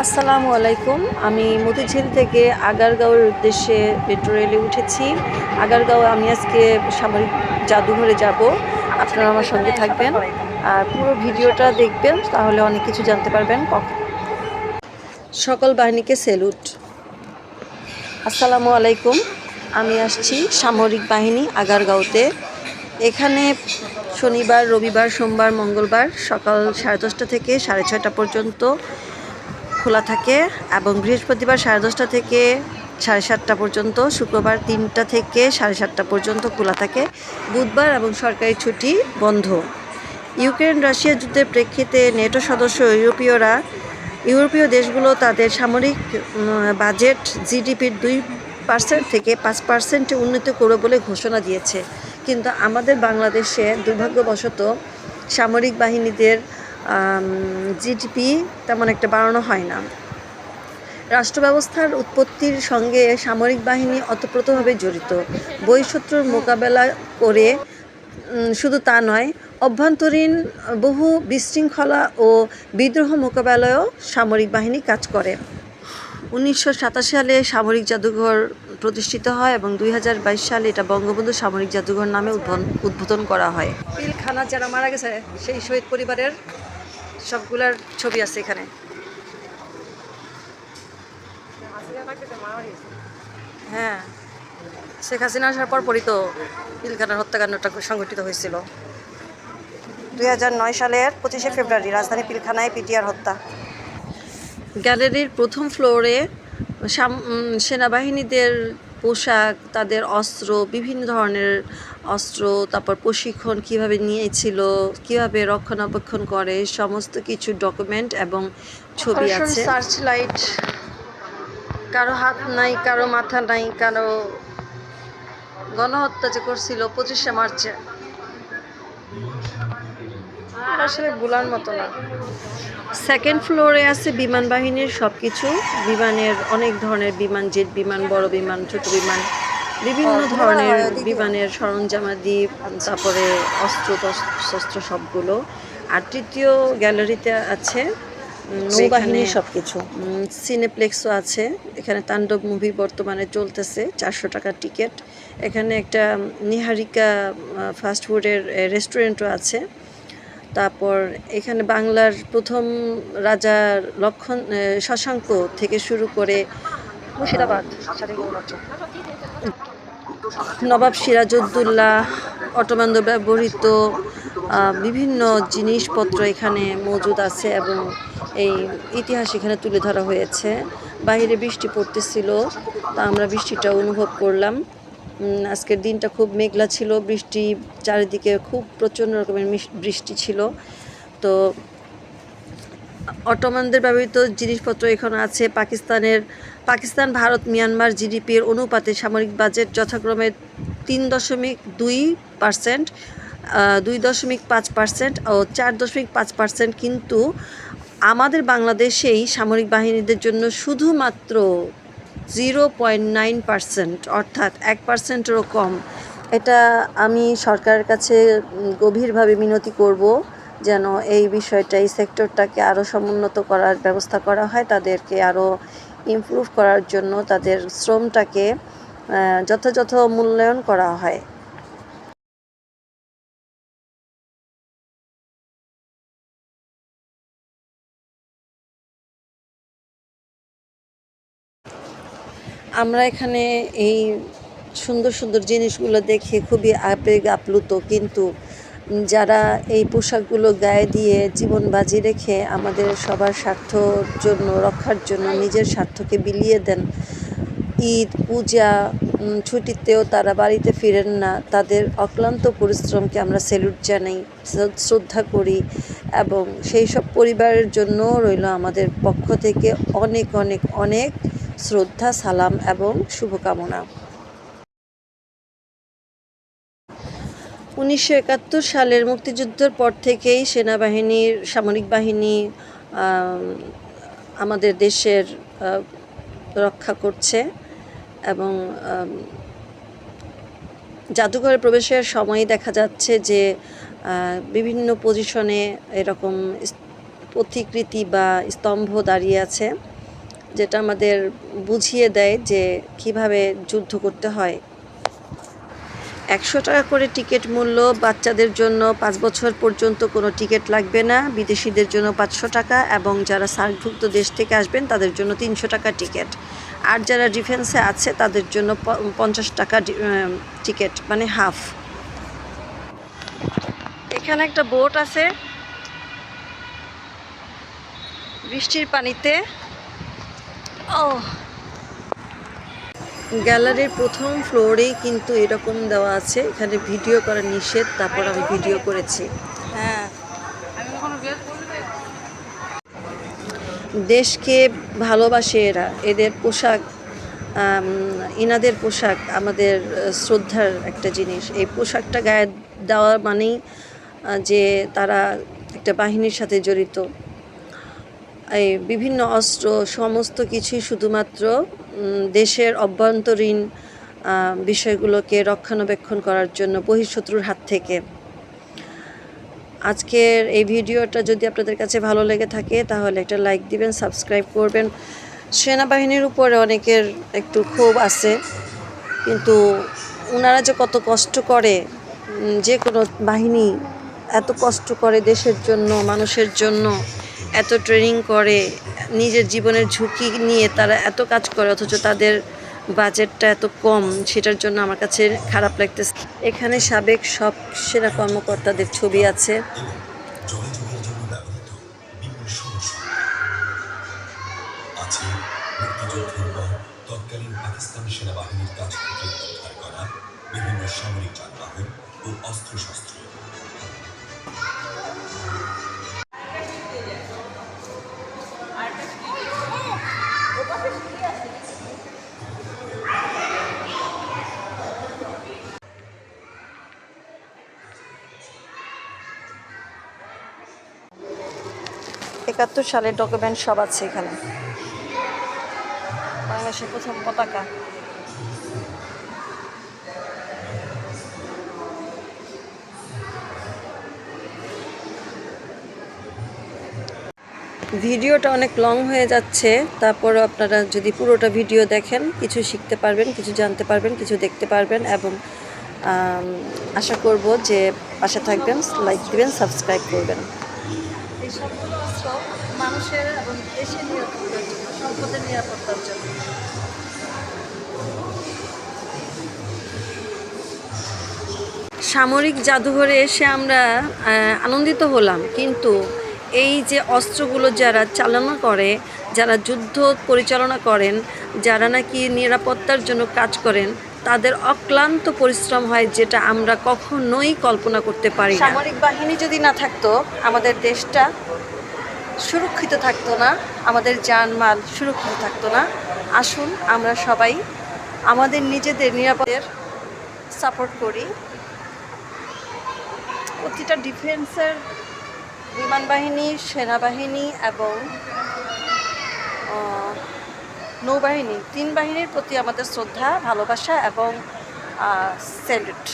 আসসালামু আলাইকুম। আমি মতিঝিল থেকে আগারগাঁওয়ের উদ্দেশ্যে মেট্রো রেলে উঠেছি। আগারগাঁও আমি আজকে সামরিক জাদুঘরে যাব। আপনারা আমার সঙ্গে থাকবেন আর পুরো ভিডিওটা দেখবেন, তাহলে অনেক কিছু জানতে পারবেন। সকল বাহিনীকে স্যালুট। আসসালামু আলাইকুম। আমি আসছি সামরিক বাহিনী আগারগাঁওতে। এখানে শনিবার, রবিবার, সোমবার, মঙ্গলবার সকাল 10:30 থেকে 6:30 পর্যন্ত খোলা থাকে এবং বৃহস্পতিবার 10:30 থেকে 7:30 পর্যন্ত, শুক্রবার 3টা থেকে 7:30 পর্যন্ত খোলা থাকে, বুধবার এবং সরকারি ছুটি বন্ধ। ইউক্রেন রাশিয়া যুদ্ধের প্রেক্ষিতে নেটো সদস্য ইউরোপীয় দেশগুলো তাদের সামরিক বাজেট জিডিপির 2% থেকে 5% উন্নীত করবে বলে ঘোষণা দিয়েছে। কিন্তু আমাদের বাংলাদেশে দুর্ভাগ্যবশত সামরিক বাহিনীদের জিডিপি তেমন একটা বাড়ানো হয় না। রাষ্ট্র ব্যবস্থার উৎপত্তির সঙ্গে সামরিক বাহিনী ওতপ্রোতভাবে জড়িত। বহিঃশত্রুর মোকাবেলা করে শুধু তা নয়, অভ্যন্তরীণ বহু বিশৃঙ্খলা ও বিদ্রোহ মোকাবেলায়ও সামরিক বাহিনী কাজ করে। 1987 সালে সামরিক জাদুঘর প্রতিষ্ঠিত হয় এবং 2022 সালে এটা বঙ্গবন্ধু সামরিক জাদুঘর নামে উদ্বোধন করা হয়। পিলখানা যারা মারা গেছে সেই শহীদ পরিবারের সবগুলার ছবি আছে এখানে। হ্যাঁ, শেখ হাসিনা আসার পরই তো পিলখানার হত্যাকাণ্ডটা সংঘটিত হয়েছিল। 2009 সালের 25শে ফেব্রুয়ারি রাজধানী পিলখানায় পিটিআর হত্যা। গ্যালারির প্রথম ফ্লোরে সেনাবাহিনীদের পোশাক, তাদের অস্ত্র, বিভিন্ন ধরনের অস্ত্র, তারপর প্রশিক্ষণ কীভাবে নিয়েছিল, কীভাবে রক্ষণাবেক্ষণ করে, সমস্ত কিছু ডকুমেন্ট এবং ছবি আছে। সার্চ লাইট, কারো হাত নাই, কারো মাথা নাই, কারো গণহত্যা যে করছিল 25শে মার্চে, আসলে ভুলার মতো না। সেকেন্ড ফ্লোরে আছে বিমান বাহিনীর সব কিছু, বিমানের অনেক ধরনের বিমান, জেট বিমান, বড় বিমান, ছোট বিমান, বিভিন্ন ধরনের বিমানের সরঞ্জামাদি, তারপরে অস্ত্র সবগুলো। আর তৃতীয় গ্যালারিতে আছে নৌবাহিনীর সব কিছু, সিনেপ্লেক্সও আছে। এখানে তাণ্ডব মুভি বর্তমানে চলতেছে, 400 টাকার টিকিট। এখানে একটা নিহারিকা ফাস্টফুডের রেস্টুরেন্টও আছে। তারপর এখানে বাংলার প্রথম রাজা শশাঙ্ক থেকে শুরু করে মুর্শিদাবাদ, নবাব সিরাজউদ্দৌলা, অটোমানদের ব্যবহৃত বিভিন্ন জিনিসপত্র এখানে মজুদ আছে এবং এই ইতিহাস এখানে তুলে ধরা হয়েছে। বাইরে বৃষ্টি পড়তেছিল, তা আমরা বৃষ্টিটা অনুভব করলাম। আজকের দিনটা খুব মেঘলা ছিল, বৃষ্টি চারিদিকে খুব প্রচণ্ড রকমের বৃষ্টি ছিল। তো অটোমানদের ব্যবহৃত জিনিসপত্র এখানে আছে। পাকিস্তান, ভারত, মিয়ানমার জিডিপির অনুপাতে সামরিক বাজেট যথাক্রমে 3.2%, 2.5% ও 4.5%, কিন্তু আমাদের বাংলাদেশেই সামরিক বাহিনীদের জন্য শুধুমাত্র 0.9%, অর্থাৎ 1%-এরও কম। এটা আমি সরকারের কাছে গভীরভাবে মিনতি করব যেন এই বিষয়টা, এই সেক্টরটাকে আরও সমুন্নত করার ব্যবস্থা করা হয়, তাদেরকে আরও ইমপ্রুভ করার জন্য তাদের শ্রমটাকে যথাযথ মূল্যায়ন করা হয়। আমরা এখানে এই সুন্দর সুন্দর জিনিসগুলো দেখে খুবই আবেগ আপ্লুত, কিন্তু যারা এই পোশাকগুলো গায়ে দিয়ে জীবন বাজি রেখে আমাদের সবার স্বার্থর জন্য, রক্ষার জন্য নিজের স্বার্থকে বিলিয়ে দেন, ঈদ, পূজা, ছুটিতেও তারা বাড়িতে ফিরেন না, তাদের অক্লান্ত পরিশ্রমকে আমরা স্যালুট জানাই, শ্রদ্ধা করি এবং সেই সব পরিবারের জন্য রইল আমাদের পক্ষ থেকে অনেক অনেক অনেক শ্রদ্ধা, সালাম এবং শুভকামনা। 1971 সালের মুক্তিযুদ্ধের পর থেকেই সামরিক বাহিনী আমাদের দেশের রক্ষা করছে এবং জাদুঘরে প্রবেশের সময় দেখা যাচ্ছে যে বিভিন্ন পজিশনে এরকম প্রতিকৃতি বা স্তম্ভ দাঁড়িয়ে আছে, যেটা আমাদের বুঝিয়ে দেয় যে কিভাবে যুদ্ধ করতে হয়। 100 টাকা করে টিকিট মূল্য। বাচ্চাদের জন্য 5 বছর পর্যন্ত কোনো টিকিট লাগবে না, বিদেশিদের জন্য 500 টাকা, এবং যারা সার্কভুক্ত দেশ থেকে আসবেন তাদের জন্য 300 টাকা টিকিট। আর যারা ডিফেন্সে আছে তাদের জন্য 50 টাকা টিকিট, মানে হাফ। এখানে একটা বোট আছে বৃষ্টির পানিতে। ও, গ্যালারির প্রথম ফ্লোরেই কিন্তু এরকম দেওয়া আছে, এখানে ভিডিও করা নিষেধ, তারপর আমি ভিডিও করেছি। হ্যাঁ, দেশকে ভালোবাসে এরা। এদের পোশাক, ইনাদের পোশাক আমাদের শ্রদ্ধার একটা জিনিস। এই পোশাকটা গায়ে দেওয়া মানেই যে তারা একটা বাহিনীর সাথে জড়িত। এই বিভিন্ন অস্ত্র সমস্ত কিছুই শুধুমাত্র দেশের অভ্যন্তরীণ বিষয়গুলোকে রক্ষণাবেক্ষণ করার জন্য বহিঃশত্রুর হাত থেকে। আজকের এই ভিডিওটা যদি আপনাদের কাছে ভালো লেগে থাকে তাহলে একটা লাইক দিবেন, সাবস্ক্রাইব করবেন। সেনাবাহিনীর উপরে অনেকের একটু ক্ষোভ আছে, কিন্তু ওনারা যে কত কষ্ট করে, যে কোনো বাহিনী এত কষ্ট করে দেশের জন্য, মানুষের জন্য এত ট্রেনিং করে, নিজের জীবনের ঝুঁকি নিয়ে তারা এত কাজ করে, অথচ তাদের বাজেটটা এত কম। সেটার জন্য আমার কাছে খারাপ লাগতেছে। এখানে সাবেক সব সেনা কর্মকর্তাদের ছবি আছে। মুক্তিযুদ্ধের পর তৎকালীন পাকিস্তানি সেনাবাহিনীর কাছ থেকে উদ্ধার করা বিভিন্ন সামরিক যানবাহন ও অস্ত্রশস্ত্র। একাত্তর সালের ডকুমেন্ট সব আছে এখানে। বাংলাদেশের প্রথম পতাকা। ভিডিওটা অনেক লং হয়ে যাচ্ছে, তারপরও আপনারা যদি পুরোটা ভিডিও দেখেন কিছু শিখতে পারবেন, কিছু জানতে পারবেন, কিছু দেখতে পারবেন, এবং আশা করব যে পাশে থাকবেন, লাইক দিবেন, সাবস্ক্রাইব করবেন। এই সবগুলো অস্ত্র মানুষের এবং দেশের নিরাপত্তার জন্য, সম্পদের নিরাপত্তার জন্য। সামরিক জাদুঘরে এসে আমরা আনন্দিত হলাম, কিন্তু এই যে অস্ত্রগুলো যারা চালনা করে, যারা যুদ্ধ পরিচালনা করেন, যারা নাকি নিরাপত্তার জন্য কাজ করেন, তাদের অক্লান্ত পরিশ্রম হয়, যেটা আমরা কখনোই কল্পনা করতে পারি না। সামরিক বাহিনী যদি না থাকতো আমাদের দেশটা সুরক্ষিত থাকতো না, আমাদের জানমাল সুরক্ষিত থাকতো না। আসুন আমরা সবাই আমাদের নিজেদের নিরাপত্তার সাপোর্ট করি। প্রতিটা ডিফেন্সের, বিমান বাহিনী, সেনাবাহিনী এবং নৌবাহিনী, 3 বাহিনীর প্রতি আমাদের শ্রদ্ধা, ভালোবাসা এবং স্যালুট।